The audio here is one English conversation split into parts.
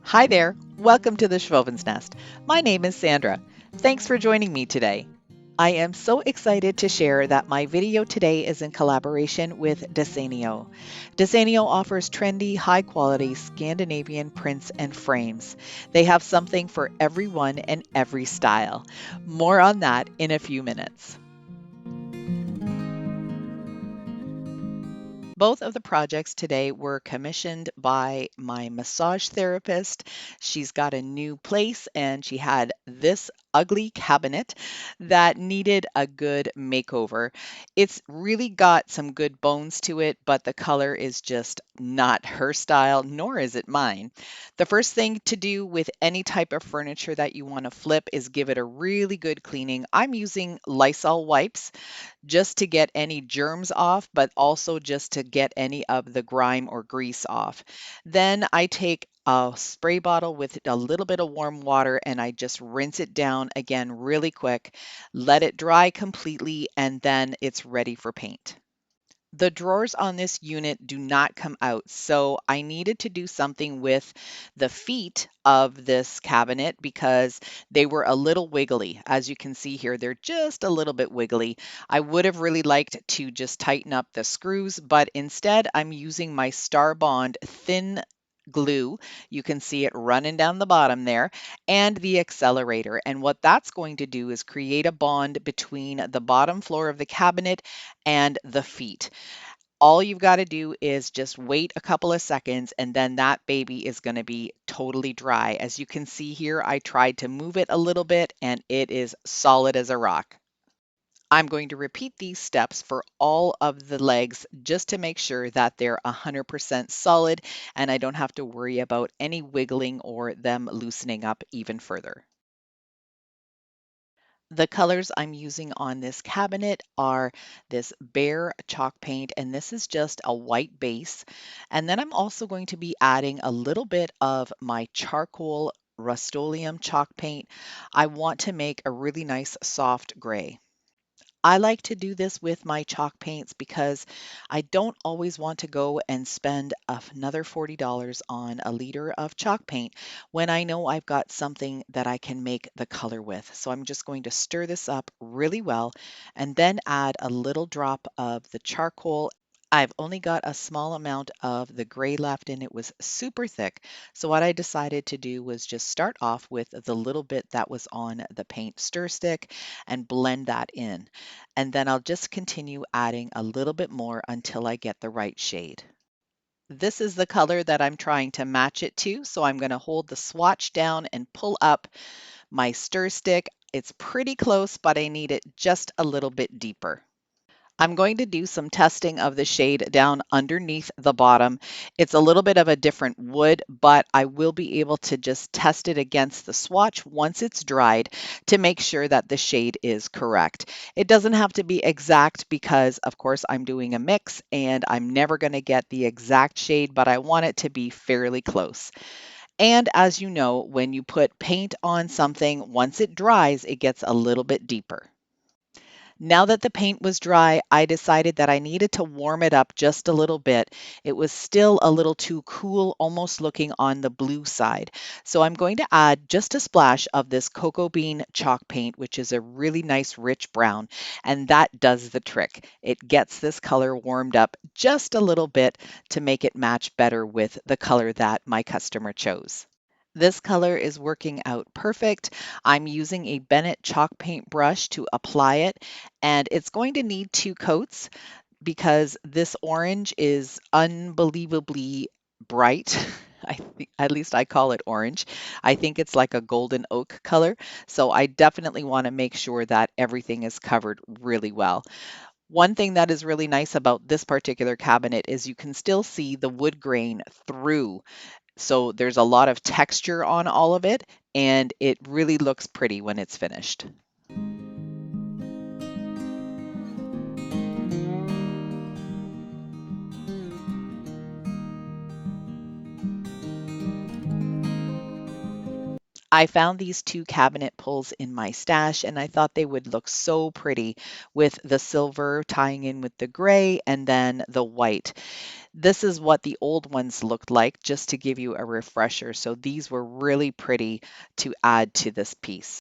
Hi there, welcome to the Schwowin's Nest. My name is Sandra. Thanks for joining me today. I am so excited to share that my video today is in collaboration with Desenio. Desenio offers trendy, high-quality Scandinavian prints and frames. They have something for everyone and every style. More on that in a few minutes. Both of the projects today were commissioned by my massage therapist. She's got a new place and she had this ugly cabinet that needed a good makeover. It's really got some good bones to it, but the color is just not her style, nor is it mine. The first thing to do with any type of furniture that you want to flip is give it a really good cleaning. I'm using Lysol wipes just to get any germs off, but also just to get any of the grime or grease off. Then I take a spray bottle with a little bit of warm water and I just rinse it down again really quick, let it dry completely, and then it's ready for paint. The drawers on this unit do not come out, so I needed to do something with the feet of this cabinet because they were a little wiggly. As you can see here, they're just a little bit wiggly. I would have really liked to just tighten up the screws, but instead I'm using my Starbond thin glue. You can see it running down the bottom there, and the accelerator. And what that's going to do is create a bond between the bottom floor of the cabinet and the feet. All you've got to do is just wait a couple of seconds and then that baby is going to be totally dry. As you can see here, I tried to move it a little bit and it is solid as a rock. I'm going to repeat these steps for all of the legs just to make sure that they're 100% solid and I don't have to worry about any wiggling or them loosening up even further. The colors I'm using on this cabinet are this bare chalk paint, and this is just a white base. And then I'm also going to be adding a little bit of my charcoal Rust-Oleum chalk paint. I want to make a really nice soft gray. I like to do this with my chalk paints because I don't always want to go and spend another $40 on a liter of chalk paint when I know I've got something that I can make the color with. So I'm just going to stir this up really well and then add a little drop of the charcoal. I've only got a small amount of the gray left and it was super thick. So what I decided to do was just start off with the little bit that was on the paint stir stick and blend that in. And then I'll just continue adding a little bit more until I get the right shade. This is the color that I'm trying to match it to. So I'm going to hold the swatch down and pull up my stir stick. It's pretty close, but I need it just a little bit deeper. I'm going to do some testing of the shade down underneath the bottom. It's a little bit of a different wood, but I will be able to just test it against the swatch once it's dried to make sure that the shade is correct. It doesn't have to be exact because, of course, I'm doing a mix and I'm never going to get the exact shade, but I want it to be fairly close. And as you know, when you put paint on something, once it dries, it gets a little bit deeper. Now that the paint was dry, I decided that I needed to warm it up just a little bit. It was still a little too cool, almost looking on the blue side. So I'm going to add just a splash of this cocoa bean chalk paint, which is a really nice rich brown, and that does the trick. It gets this color warmed up just a little bit to make it match better with the color that my customer chose. This color is working out perfect. I'm using a Bennett chalk paint brush to apply it, and it's going to need 2 coats because this orange is unbelievably bright. I think, at least I call it orange. I think it's like a golden oak color. So I definitely want to make sure that everything is covered really well. One thing that is really nice about this particular cabinet is you can still see the wood grain through, so there's a lot of texture on all of it, and it really looks pretty when it's finished. I found these two cabinet pulls in my stash and I thought they would look so pretty with the silver tying in with the gray and then the white. This is what the old ones looked like, just to give you a refresher. So these were really pretty to add to this piece.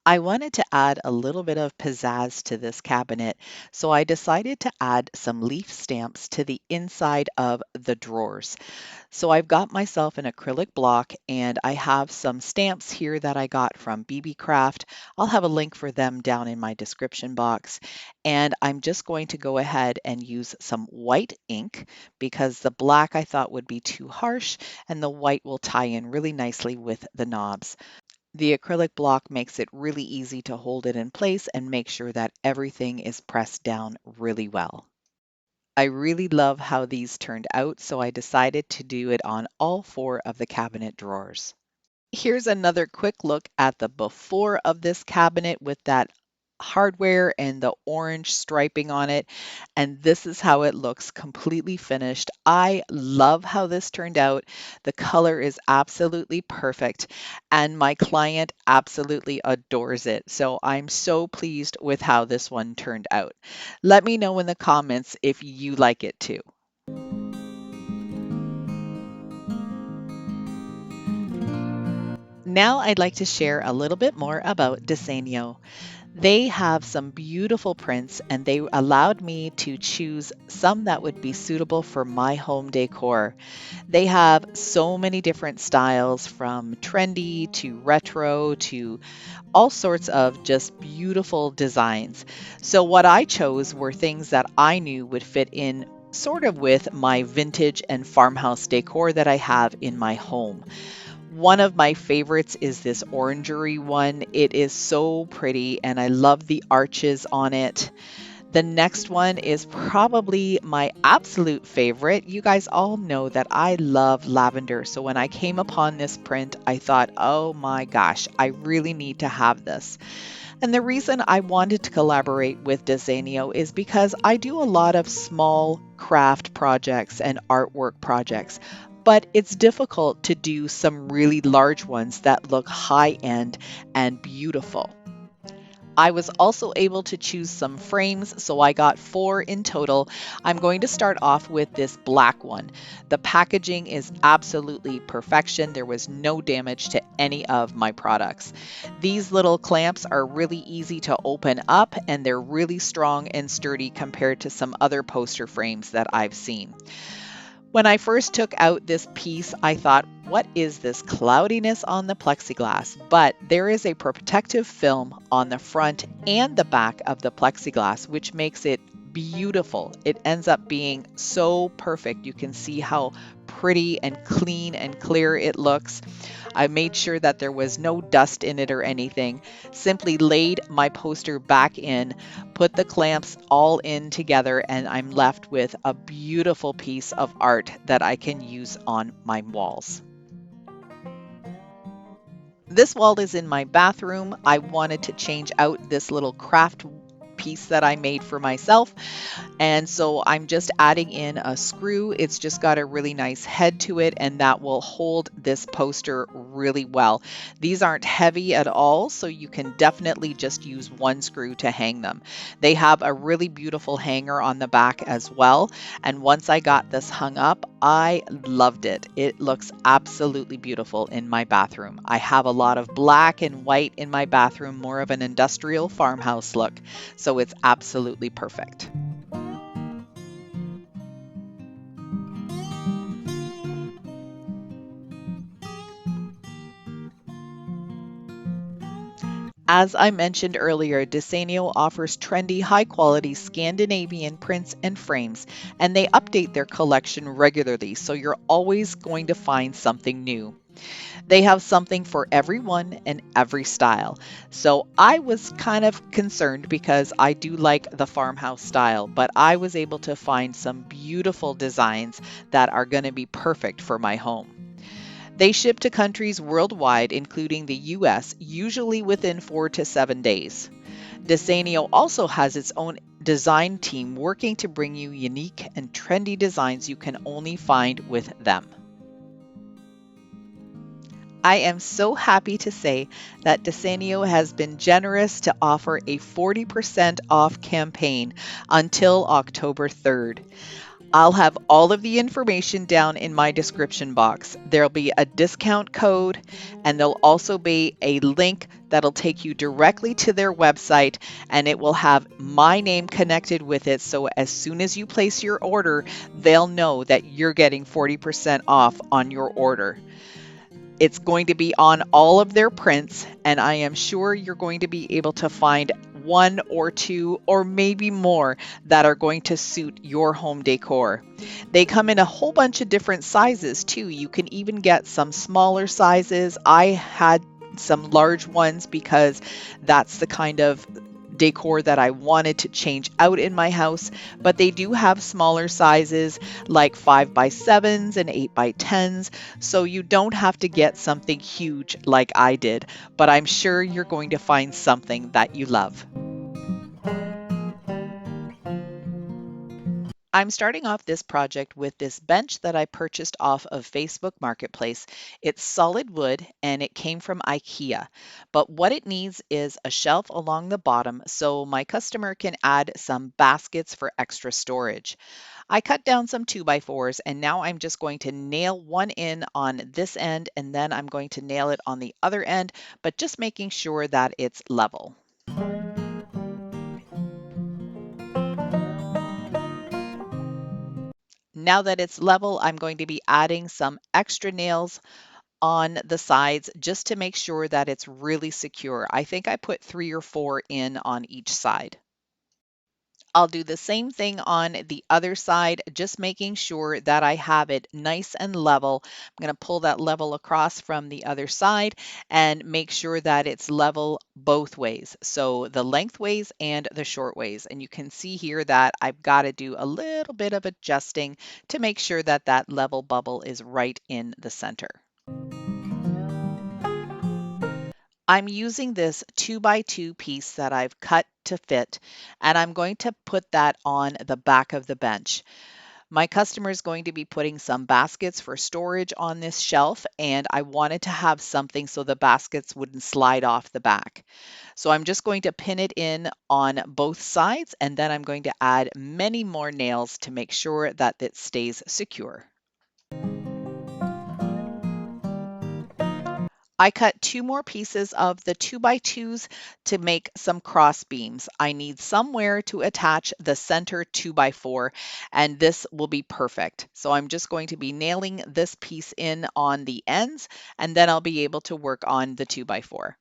I wanted to add a little bit of pizzazz to this cabinet, so I decided to add some leaf stamps to the inside of the drawers. So I've got myself an acrylic block and I have some stamps here that I got from BeebeeCraft. I'll have a link for them down in my description box. And I'm just going to go ahead and use some white ink because the black I thought would be too harsh and the white will tie in really nicely with the knobs. The acrylic block makes it really easy to hold it in place and make sure that everything is pressed down really well. I really love how these turned out, so I decided to do it on all four of the cabinet drawers. Here's another quick look at the before of this cabinet with that hardware and the orange striping on it. And this is how it looks completely finished. I love how this turned out. The color is absolutely perfect and my client absolutely adores it. So I'm so pleased with how this one turned out. Let me know in the comments if you like it too. Now I'd like to share a little bit more about Desenio. They have some beautiful prints and they allowed me to choose some that would be suitable for my home decor. They have so many different styles from trendy to retro to all sorts of just beautiful designs. So what I chose were things that I knew would fit in sort of with my vintage and farmhouse decor that I have in my home. One of my favorites is this orangery one. It is so pretty and I love the arches on it. The next one is probably my absolute favorite. You guys all know that I love lavender. So when I came upon this print, I thought, oh my gosh, I really need to have this. And the reason I wanted to collaborate with Desenio is because I do a lot of small craft projects and artwork projects, but it's difficult to do some really large ones that look high end and beautiful. I was also able to choose some frames, so I got 4 in total. I'm going to start off with this black one. The packaging is absolutely perfection. There was no damage to any of my products. These little clamps are really easy to open up and they're really strong and sturdy compared to some other poster frames that I've seen. When I first took out this piece, I thought, what is this cloudiness on the plexiglass? But there is a protective film on the front and the back of the plexiglass, which makes it beautiful. It ends up being so perfect. You can see how pretty and clean and clear it looks. I made sure that there was no dust in it or anything. Simply laid my poster back in, put the clamps all in together, and I'm left with a beautiful piece of art that I can use on my walls. This wall is in my bathroom. I wanted to change out this little craft piece that I made for myself. And so I'm just adding in a screw. It's just got a really nice head to it and that will hold this poster really well. These aren't heavy at all, so you can definitely just use one screw to hang them. They have a really beautiful hanger on the back as well. And once I got this hung up, I loved it. It looks absolutely beautiful in my bathroom. I have a lot of black and white in my bathroom, more of an industrial farmhouse look. So it's absolutely perfect. As I mentioned earlier, Desenio offers trendy, high-quality Scandinavian prints and frames, and they update their collection regularly, so you're always going to find something new. They have something for everyone and every style. So I was kind of concerned because I do like the farmhouse style, but I was able to find some beautiful designs that are going to be perfect for my home. They ship to countries worldwide, including the US, usually within 4 to 7 days. Desenio also has its own design team working to bring you unique and trendy designs you can only find with them. I am so happy to say that Desenio has been generous to offer a 40% off campaign until October 3rd. I'll have all of the information down in my description box. There'll be a discount code, and there'll also be a link that'll take you directly to their website, and it will have my name connected with it. So as soon as you place your order, they'll know that you're getting 40% off on your order. It's going to be on all of their prints, and I am sure you're going to be able to find one or two or maybe more that are going to suit your home decor. They come in a whole bunch of different sizes too. You can even get some smaller sizes. I had some large ones because that's the kind of decor that I wanted to change out in my house, but they do have smaller sizes like 5x7s and 8x10s, so you don't have to get something huge like I did, but I'm sure you're going to find something that you love. I'm starting off this project with this bench that I purchased off of Facebook Marketplace. It's solid wood and it came from IKEA. But what it needs is a shelf along the bottom so my customer can add some baskets for extra storage. I cut down some 2x4s and now I'm just going to nail one in on this end and then I'm going to nail it on the other end, but just making sure that it's level. Now that it's level, I'm going to be adding some extra nails on the sides just to make sure that it's really secure. I think I put 3 or 4 in on each side. I'll do the same thing on the other side, just making sure that I have it nice and level. I'm going to pull that level across from the other side and make sure that it's level both ways. So the lengthways and the short ways. And you can see here that I've got to do a little bit of adjusting to make sure that that level bubble is right in the center. I'm using this 2x2 piece that I've cut to fit, and I'm going to put that on the back of the bench. My customer is going to be putting some baskets for storage on this shelf, and I wanted to have something so the baskets wouldn't slide off the back. So I'm just going to pin it in on both sides, and then I'm going to add many more nails to make sure that it stays secure. I cut 2 more pieces of the 2x2s to make some cross beams. I need somewhere to attach the center 2x4, and this will be perfect. So I'm just going to be nailing this piece in on the ends, and then I'll be able to work on the 2x4.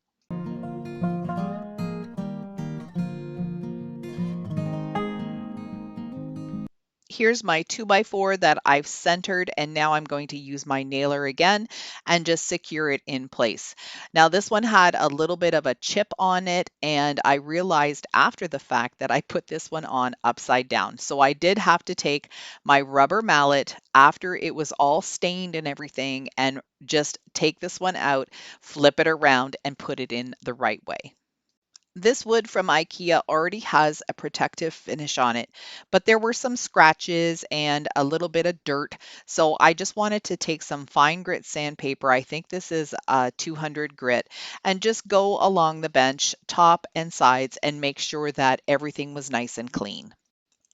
Here's my 2x4 that I've centered, and now I'm going to use my nailer again and just secure it in place. Now this one had a little bit of a chip on it, and I realized after the fact that I put this one on upside down. So I did have to take my rubber mallet after it was all stained and everything and just take this one out, flip it around, and put it in the right way. This wood from IKEA already has a protective finish on it, but there were some scratches and a little bit of dirt. So I just wanted to take some fine grit sandpaper. I think this is a 200 grit, and just go along the bench, top and sides, and make sure that everything was nice and clean.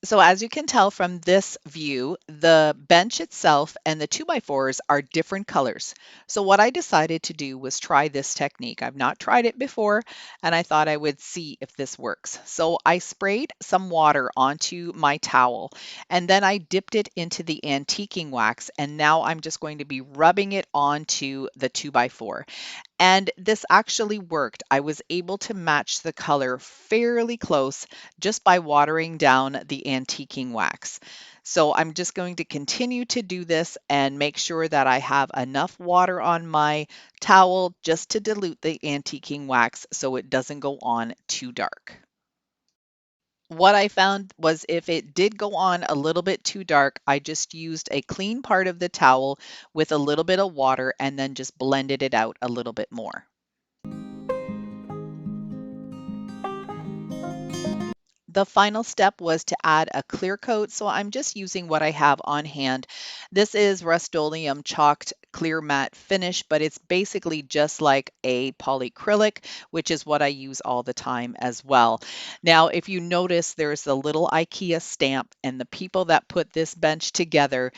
So as you can tell from this view, the bench itself and the 2x4s are different colors. So what I decided to do was try this technique. I've not tried it before, and I thought I would see if this works. So I sprayed some water onto my towel, and then I dipped it into the antiquing wax, and now I'm just going to be rubbing it onto the 2x4. And this actually worked. I was able to match the color fairly close just by watering down the antiquing wax. So I'm just going to continue to do this and make sure that I have enough water on my towel just to dilute the antiquing wax so it doesn't go on too dark. What I found was if it did go on a little bit too dark, I just used a clean part of the towel with a little bit of water and then just blended it out a little bit more. The final step was to add a clear coat, so I'm just using what I have on hand. This is Rust-Oleum chalked clear matte finish, but it's basically just like a polyacrylic, which is what I use all the time as well. Now, if you notice, there's a little IKEA stamp, and the people that put this bench together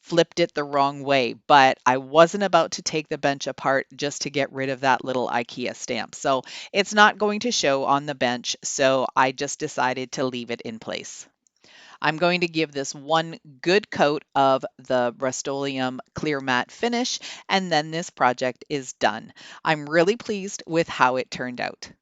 flipped it the wrong way, but I wasn't about to take the bench apart just to get rid of that little IKEA stamp. So it's not going to show on the bench, so I just decided to leave it in place. I'm going to give this one good coat of the Rust-Oleum clear matte finish, and then this project is done. I'm really pleased with how it turned out.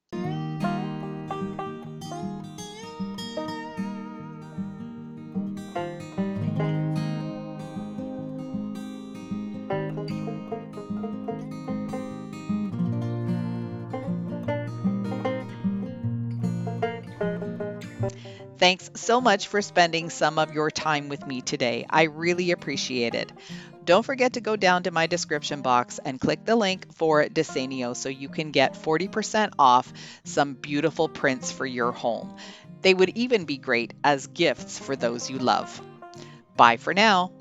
Thanks so much for spending some of your time with me today. I really appreciate it. Don't forget to go down to my description box and click the link for Desenio so you can get 40% off some beautiful prints for your home. They would even be great as gifts for those you love. Bye for now.